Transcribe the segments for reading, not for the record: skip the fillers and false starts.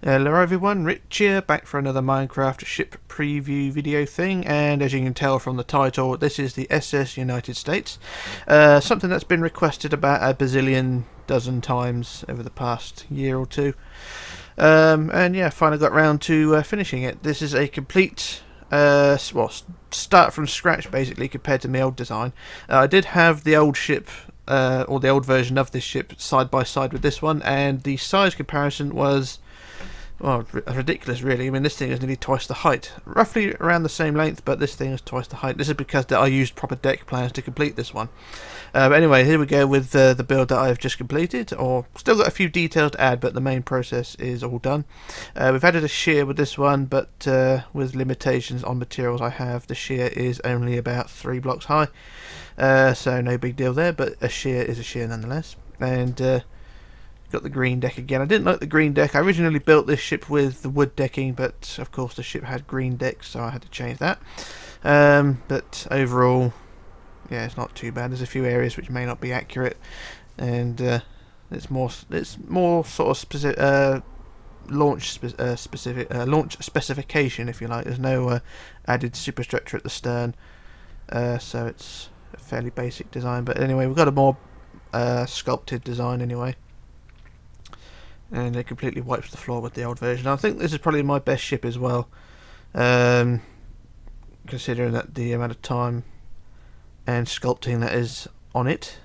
Hello everyone, Rich here, back for another Minecraft ship preview video thing, and as you can tell from the title, this is the SS United States. Something that's been requested about a bazillion dozen times over the past year or two. And yeah, finally got round to finishing it. This is a complete, start from scratch basically compared to my old design. I did have the old ship, or the old version of this ship, side by side with this one, and the size comparison was, well, ridiculous really. I mean, this thing is nearly twice the height, roughly around the same length, but this thing is twice the height. This is because I used proper deck plans to complete this one. But anyway, here we go with the build that I've just completed, or still got a few details to add, but the main process is all done. We've added a shear with this one, but with limitations on materials I have, the shear is only about 3 blocks high, so no big deal there, but a shear is a shear nonetheless. And got the green deck again. I didn't like the green deck. I originally built this ship with the wood decking, but of course the ship had green decks, so I had to change that. But overall, yeah, it's not too bad. There's a few areas which may not be accurate, and it's more sort of specific, launch specification, if you like. There's no added superstructure at the stern, so it's a fairly basic design. But anyway, we've got a more sculpted design anyway. And it completely wipes the floor with the old version. I think this is probably my best ship as well, considering that the amount of time and sculpting that is on it.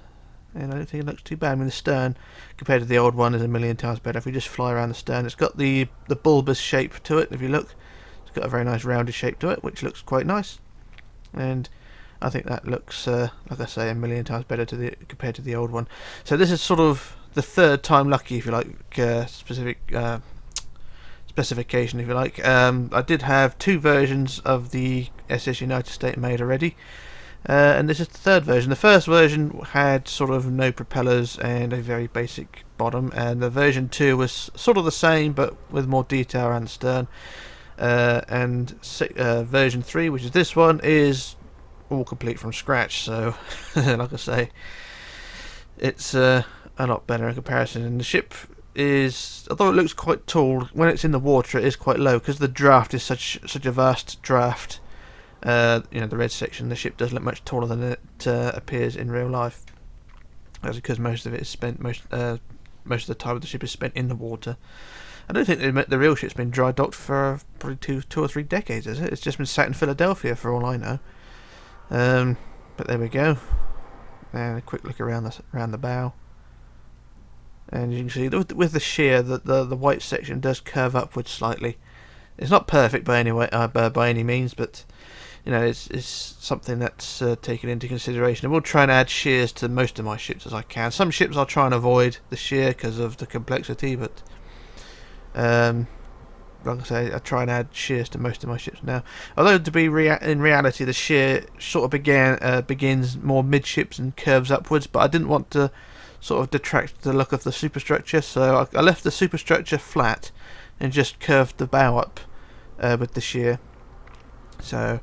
And I don't think it looks too bad. I mean, the stern compared to the old one is a million times better. If we just fly around the stern, it's got the bulbous shape to it. If you look, it's got a very nice rounded shape to it, which looks quite nice. And I think that looks, like I say, a million times better compared to the old one. So this is sort of the third time lucky, if you like, specification, if you like. I did have 2 versions of the SS United States made already, and this is the third version. The first version had sort of no propellers and a very basic bottom, and the version 2 was sort of the same but with more detail around the stern. And version 3, which is this one, is all complete from scratch. So, like I say, it's a lot better in comparison. And the ship is, although it looks quite tall, when it's in the water it is quite low because the draft is such a vast draft. The red section, the ship does look much taller than it appears in real life. That's because most of it is spent, most of the time of the ship is spent in the water. I don't think the real ship's been dry docked for probably two or three decades, is it? It's just been sat in Philadelphia for all I know. But there we go. And a quick look around the bow. And you can see with the shear, the white section does curve upwards slightly. It's not perfect by any means, but it's something that's taken into consideration. I will try and add shears to most of my ships as I can. Some ships I'll try and avoid the shear because of the complexity, but like I say, I try and add shears to most of my ships now. Although in reality, the shear sort of begins more midships and curves upwards, but I didn't want to sort of detract the look of the superstructure, so I left the superstructure flat and just curved the bow up with the shear. So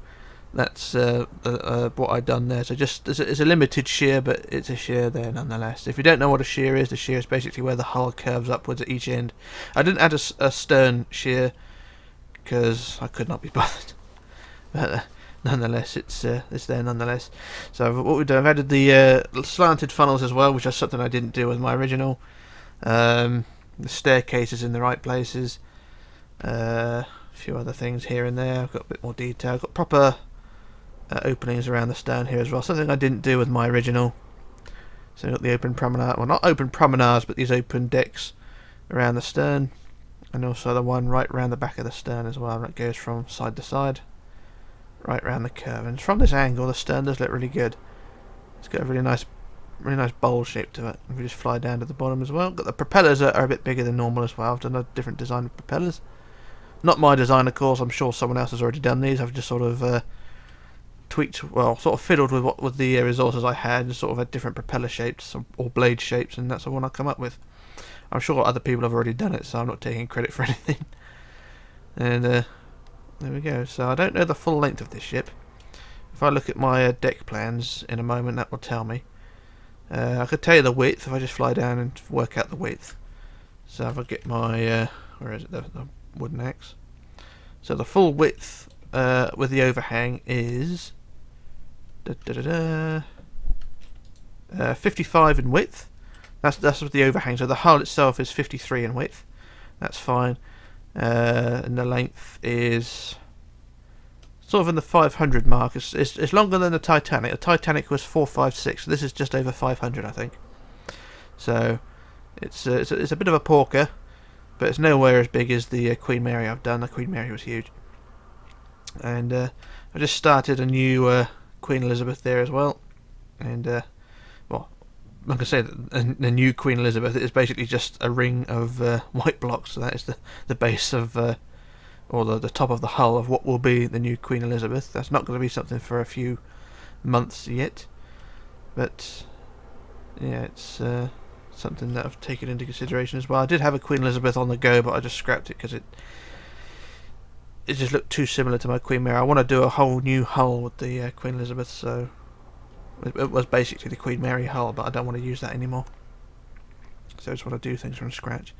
that's what I've done there. So just it's a limited shear, but it's a shear there nonetheless. If you don't know what a shear is, the shear is basically where the hull curves upwards at each end. I didn't add a stern shear because I could not be bothered, but nonetheless, it's there nonetheless. So what we've done, I've added the slanted funnels as well, which is something I didn't do with my original. The staircase is in the right places. A few other things here and there. I've got a bit more detail. I've got proper openings around the stern here as well, something I didn't do with my original. So we've got the open promenade, well, not open promenades, but these open decks around the stern, and also the one right around the back of the stern as well, that goes from side to side right around the curve. And from this angle the stern does look really good. It's got a really nice bowl shape to it. If we just fly down to the bottom as well, got the propellers are a bit bigger than normal as well. I've done a different design of propellers, not my design of course. I'm sure someone else has already done these. I've just sort of tweaked, well, sort of fiddled with the resources I had, and sort of had different propeller shapes or blade shapes, and that's the one I come up with. I'm sure other people have already done it, so I'm not taking credit for anything. And there we go. So I don't know the full length of this ship. If I look at my deck plans in a moment, that will tell me. I could tell you the width if I just fly down and work out the width. So if I get my where is it, the wooden axe. So the full width with the overhang is 55 in width. That's with the overhang. So the hull itself is 53 in width. That's fine. And the length is sort of in the 500 mark. It's longer than the Titanic. The Titanic was 456. So this is just over 500, I think. So it's a bit of a porker, but it's nowhere as big as the Queen Mary I've done. The Queen Mary was huge. And I just started a new Queen Elizabeth there as well. And well, like I said, the new Queen Elizabeth is basically just a ring of white blocks. So that is the base of, or the top of the hull of what will be the new Queen Elizabeth. That's not going to be something for a few months yet, but yeah, it's something that I've taken into consideration as well. I did have a Queen Elizabeth on the go, but I just scrapped it because it just looked too similar to my Queen Mary. I want to do a whole new hull with the Queen Elizabeth, so it was basically the Queen Mary hull, but I don't want to use that anymore. So I just want to do things from scratch.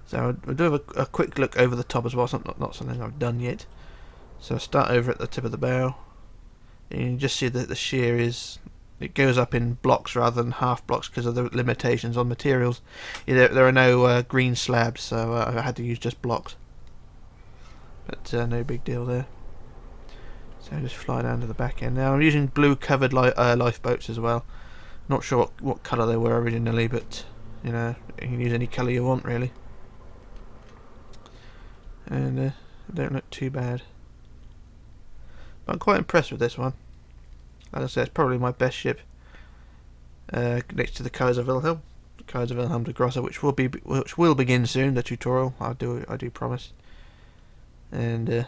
So I'll do a quick look over the top as well. It's not something I've done yet. So I start over at the tip of the bow, and you can just see that the shear it goes up in blocks rather than half blocks because of the limitations on materials. There are no green slabs, so I had to use just blocks. But no big deal there. So I just fly down to the back end. Now I'm using blue covered lifeboats as well. Not sure what colour they were originally, but you know, you can use any colour you want really. And they don't look too bad. But I'm quite impressed with this one. Like I said, it's probably my best ship next to the Kaiser Wilhelm, de Grosse, which will begin soon. The tutorial, I do promise. And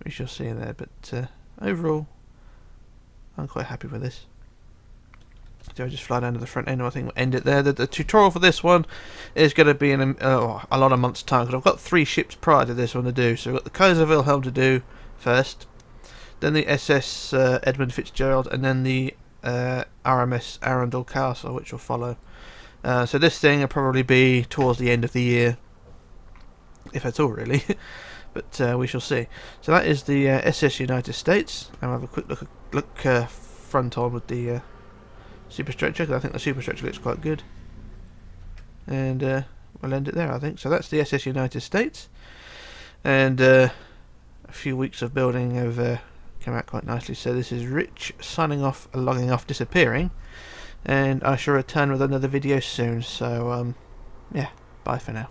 we shall see there. But overall, I'm quite happy with this. So I just fly down to the front end, and I think we'll end it there. The tutorial for this one is going to be in a lot of months' time, because I've got 3 ships prior to this one to do. So I've got the Kaiser Wilhelm to do first, then the SS Edmund Fitzgerald, and then the RMS Arundel Castle, which will follow. So this thing will probably be towards the end of the year, if at all really. But we shall see. So that is the SS United States. And we'll have a quick look front on with the superstructure, because I think the superstructure looks quite good. And we'll end it there, I think. So that's the SS United States. And a few weeks of building have come out quite nicely. So this is Rich signing off, logging off, disappearing. And I shall return with another video soon. So yeah, bye for now.